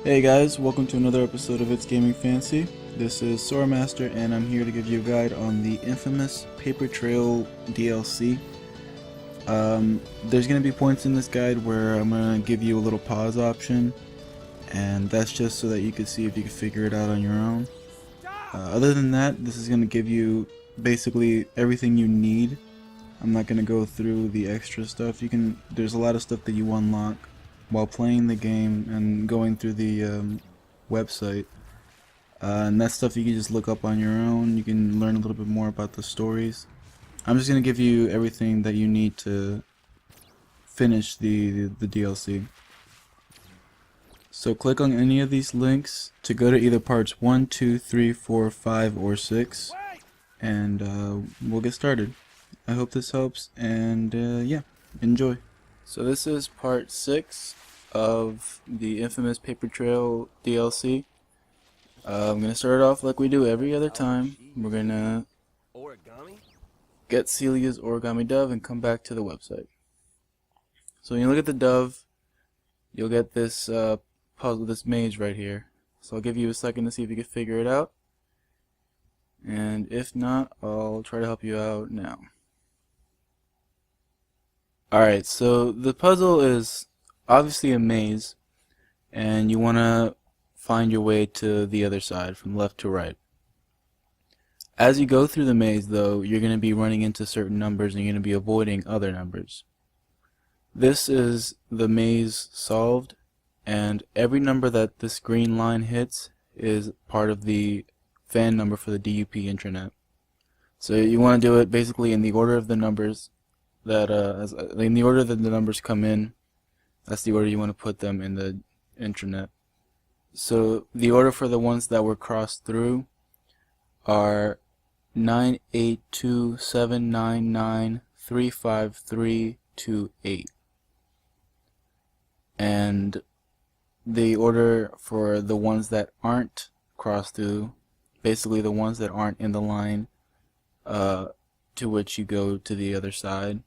Hey guys, welcome to another episode of It's Gaming Fancy. This is soramstr and I'm here to give you a guide on the infamous Paper Trail DLC. There's going to be points in this guide where I'm going to give you a little pause option, and that's just so that you can see if you can figure it out on your own. Other than that, this is going to give you basically everything you need. I'm not going to go through the extra stuff. There's a lot of stuff that you unlock while playing the game and going through the website, and that stuff you can just look up on your own. You can learn a little bit more about the stories. I'm just going to give you everything that you need to finish the DLC. So click on any of these links to go to either parts 1, 2, 3, 4, 5, or 6, and we'll get started. I hope this helps, and yeah, enjoy. So this is part 6 of the infamous Paper Trail DLC. I'm going to start off like we do every other time. We're going to get Celia's origami dove and come back to the website. So when you look at the dove, you'll get this puzzle, this maze right here. So I'll give you a second to see if you can figure it out, and if not, I'll try to help you out now. Alright, so the puzzle is obviously a maze, and you want to find your way to the other side from left to right. As you go through the maze, though, you're going to be running into certain numbers and you're going to be avoiding other numbers. This is the maze solved, and every number that this green line hits is part of the fan number for the DUP intranet. So you want to do it basically in the order of the numbers that in the order that the numbers come in. That's the order you want to put them in the intranet. So the order for the ones that were crossed through are 98279935328, and the order for the ones that aren't crossed through, basically the ones that aren't in the line to which you go to the other side,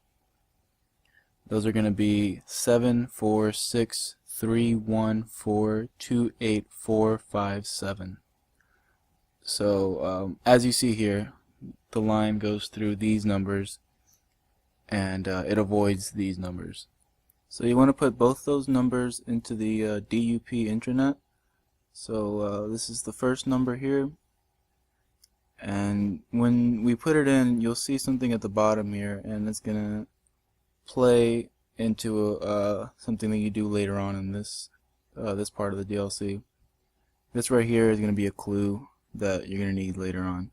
those are going to be 74631428457. So as you see here, the line goes through these numbers, and it avoids these numbers. So you want to put both those numbers into the DUP intranet. So this is the first number here, and when we put it in, you'll see something at the bottom here, and it's gonna play into something that you do later on in this this part of the DLC. This right here is going to be a clue that you're going to need later on.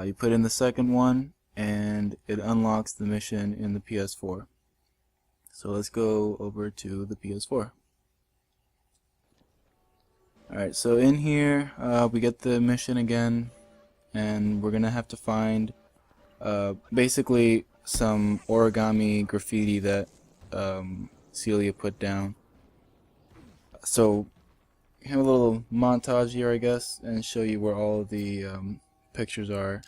You put in the second one, and it unlocks the mission in the PS4. So let's go over to the PS4. Alright, so in here we get the mission again, and we're going to have to find basically some origami graffiti that Celia put down. So have a little montage here, I guess, and show you where all of the pictures are.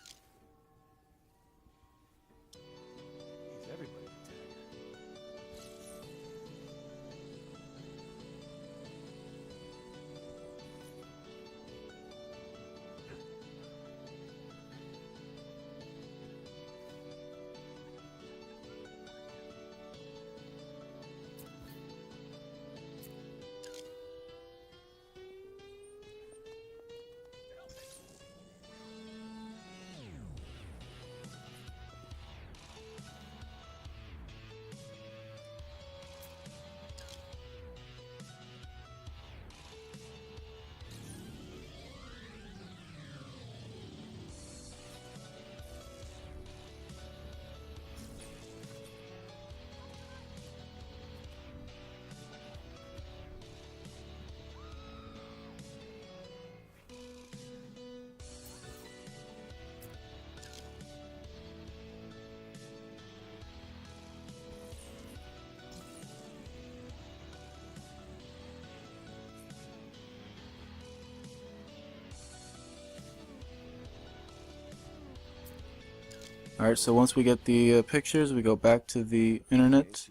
Alright, so once we get the pictures, we go back to the internet,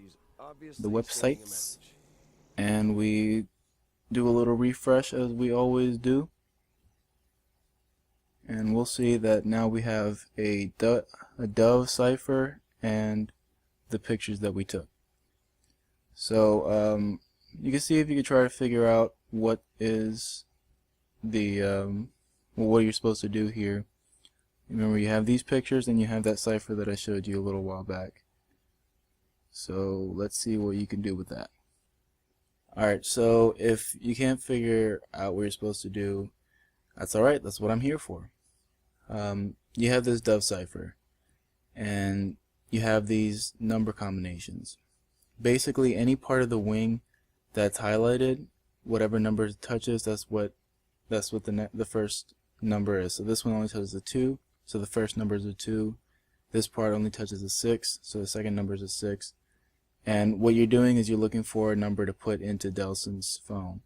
the websites, and we do a little refresh as we always do, and we'll see that now we have a dove cipher and the pictures that we took. So you can see if you could try to figure out what is the what you're supposed to do here. Remember, you have these pictures and you have that cipher that I showed you a little while back. So let's see what you can do with that. Alright, so if you can't figure out what you're supposed to do, that's alright, that's what I'm here for. You have this dove cipher and you have these number combinations. Basically any part of the wing that's highlighted, whatever number it touches, that's what the first number is. So this one only touches a 2, so the first number is a 2. This part only touches a 6, so the second number is a 6. And what you're doing is you're looking for a number to put into Delson's phone.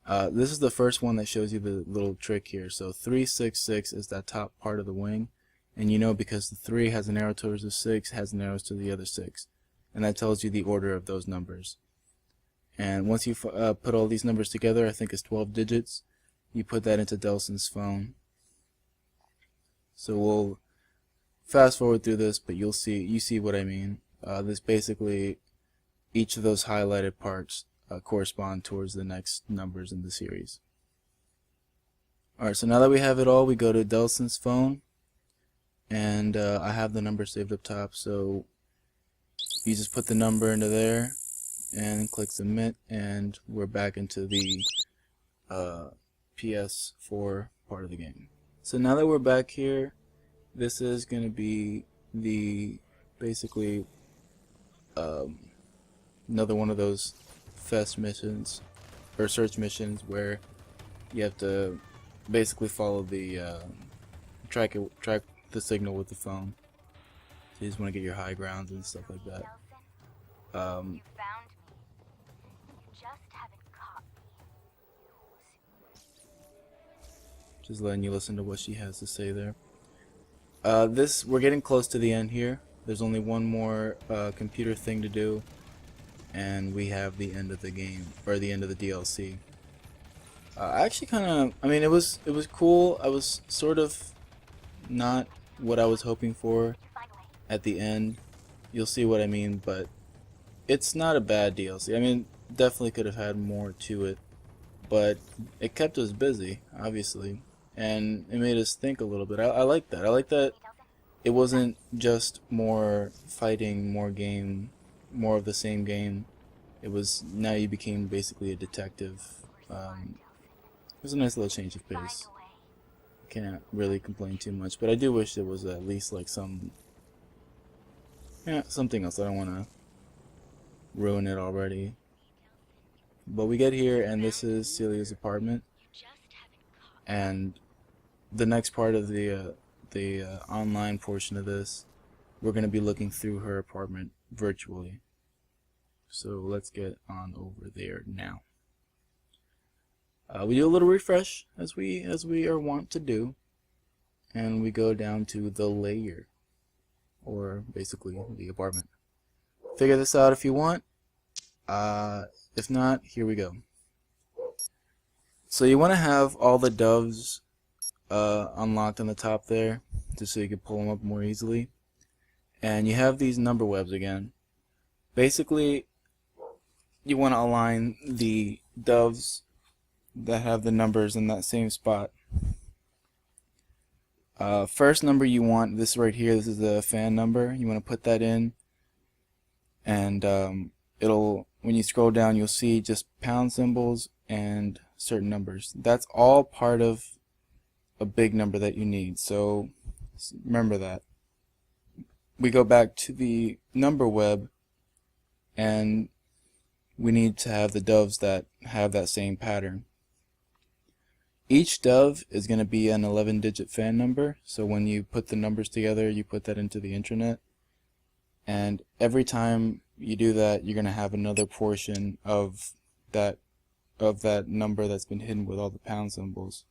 This is the first one that shows you the little trick here. So 366 is that top part of the wing, and you know because the 3 has an arrow towards the 6, has an arrow to the other 6, and that tells you the order of those numbers. And once you put all these numbers together, I think it's 12 digits, you put that into Delson's phone. So we'll fast forward through this, but you see what I mean. This basically, each of those highlighted parts correspond towards the next numbers in the series. Alright, so now that we have it all, we go to Delson's phone, and I have the number saved up top, so you just put the number into there and click submit, and we're back into the PS4 part of the game. So now that we're back here, this is going to be the basically another one of those fest missions or search missions where you have to basically follow the track the signal with the phone. So you just want to get your high grounds and stuff like that. You found me. You just haven't caught me. Just letting you listen to what she has to say there. We're getting close to the end here. There's only one more computer thing to do, and we have the end of the game, or the end of the DLC. Actually, I mean, it was cool. I was sort of not what I was hoping for at the end. You'll see what I mean, but it's not a bad DLC. I mean, definitely could have had more to it, but it kept us busy, obviously, and it made us think a little bit. I like that. I like that it wasn't just more fighting, more of the same game. It was, now you became basically a detective. It was a nice little change of pace. Can't really complain too much, but I do wish there was at least like something else. I don't want to ruin it already. But we get here, and this is Celia's apartment, and the next part of the online portion of this, we're going to be looking through her apartment virtually. So let's get on over there now. We do a little refresh as we are wont to do, and we go down to the layer, or basically the apartment. Figure this out if you want. If not, here we go. So you want to have all the doves unlocked on the top there, just so you can pull them up more easily. And you have these number webs again. Basically, you want to align the doves that have the numbers in that same spot. First number you want, this right here, this is the fan number. You want to put that in, and it'll, when you scroll down, you'll see just pound symbols and certain numbers. That's all part of a big number that you need, so remember that. We go back to the number web, and we need to have the doves that have that same pattern. Each dove is going to be an 11-digit fan number, so when you put the numbers together, you put that into the intranet, and every time you do that, you're going to have another portion of that number that's been hidden with all the pound symbols.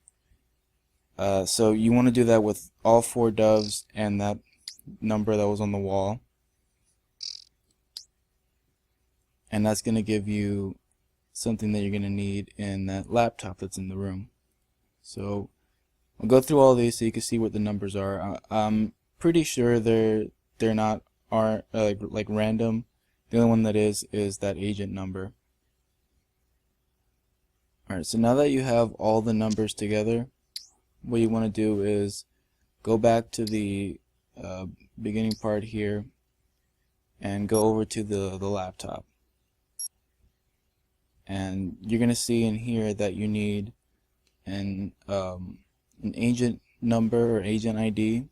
So you want to do that with all 4 doves and that number that was on the wall, and that's going to give you something that you're going to need in that laptop that's in the room. So I'll go through all these so you can see what the numbers are. I'm pretty sure they're not like random. The only one that is that agent number. Alright, so now that you have all the numbers together, what you want to do is go back to the beginning part here and go over to the laptop. And you're going to see in here that you need an agent number or agent ID,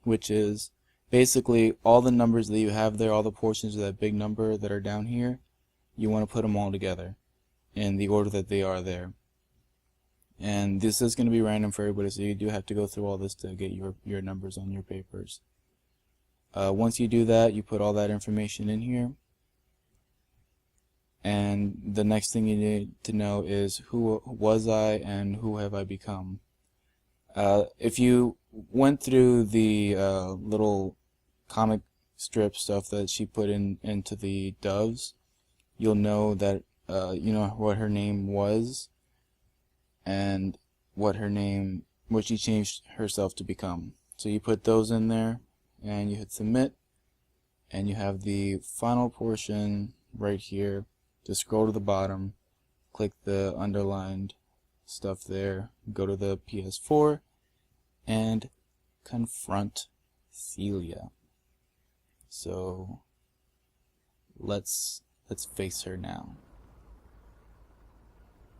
which is basically all the numbers that you have there, all the portions of that big number that are down here. You want to put them all together in the order that they are there. And this is going to be random for everybody, so you do have to go through all this to get your numbers on your papers. Once you do that, you put all that information in here. And the next thing you need to know is who was I and who have I become. If you went through the little comic strip stuff that she put into the doves, you'll know that you know what her name was and what she changed herself to become. So you put those in there and you hit submit, and you have the final portion right here. Just scroll to the bottom, click the underlined stuff there, go to the PS4 and confront Celia. So let's face her now.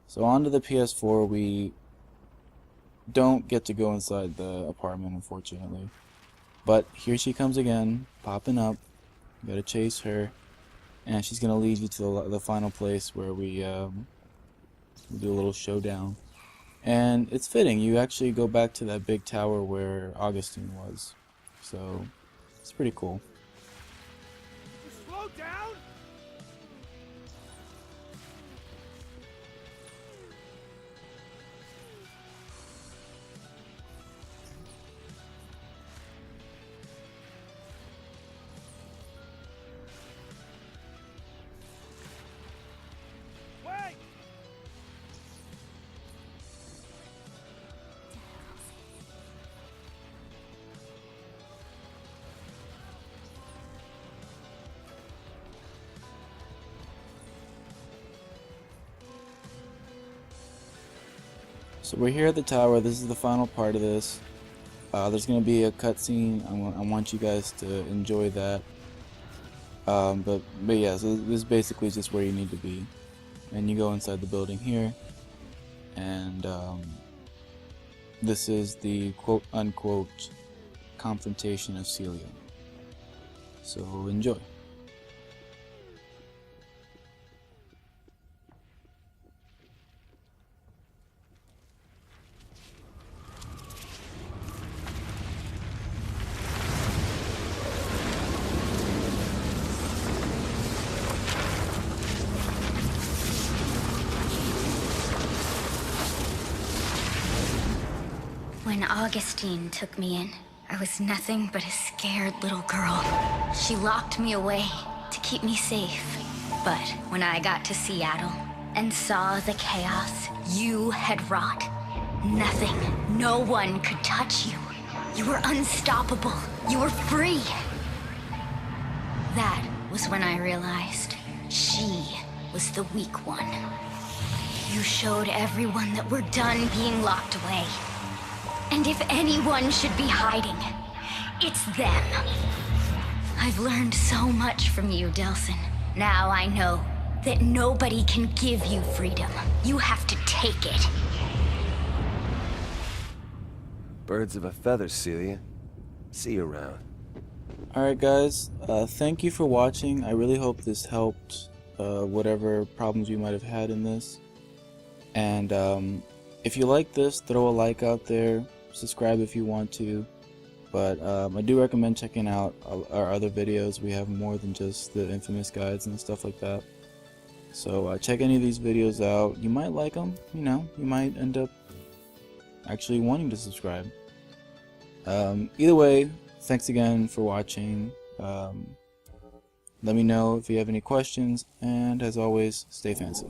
So onto the PS4, we don't get to go inside the apartment, unfortunately. But here she comes again, popping up. You gotta chase her, and she's gonna lead you to the final place where we do a little showdown. And it's fitting, you actually go back to that big tower where Augustine was. So it's pretty cool. Slow down! Wait! So we're here at the tower. This is the final part of this. There's going to be a cutscene. I want you guys to enjoy that. But yeah, so this is basically just where you need to be. And you go inside the building here. And this is the quote-unquote confrontation of Celia. So enjoy. When Augustine took me in, I was nothing but a scared little girl. She locked me away to keep me safe. But when I got to Seattle and saw the chaos you had wrought, nothing, no one could touch you. You were unstoppable. You were free. That was when I realized she was the weak one. You showed everyone that we're done being locked away. And if anyone should be hiding, it's them. I've learned so much from you, Delsin. Now I know that nobody can give you freedom. You have to take it. Birds of a feather, Celia. See you around. Alright guys, thank you for watching. I really hope this helped whatever problems you might have had in this. And if you like this, throw a like out there. Subscribe if you want to, but I do recommend checking out our other videos. We have more than just the infamous guides and stuff like that. So check any of these videos out. You might like them, you know, you might end up actually wanting to subscribe. Either way, thanks again for watching. Let me know if you have any questions, and as always, stay fancy.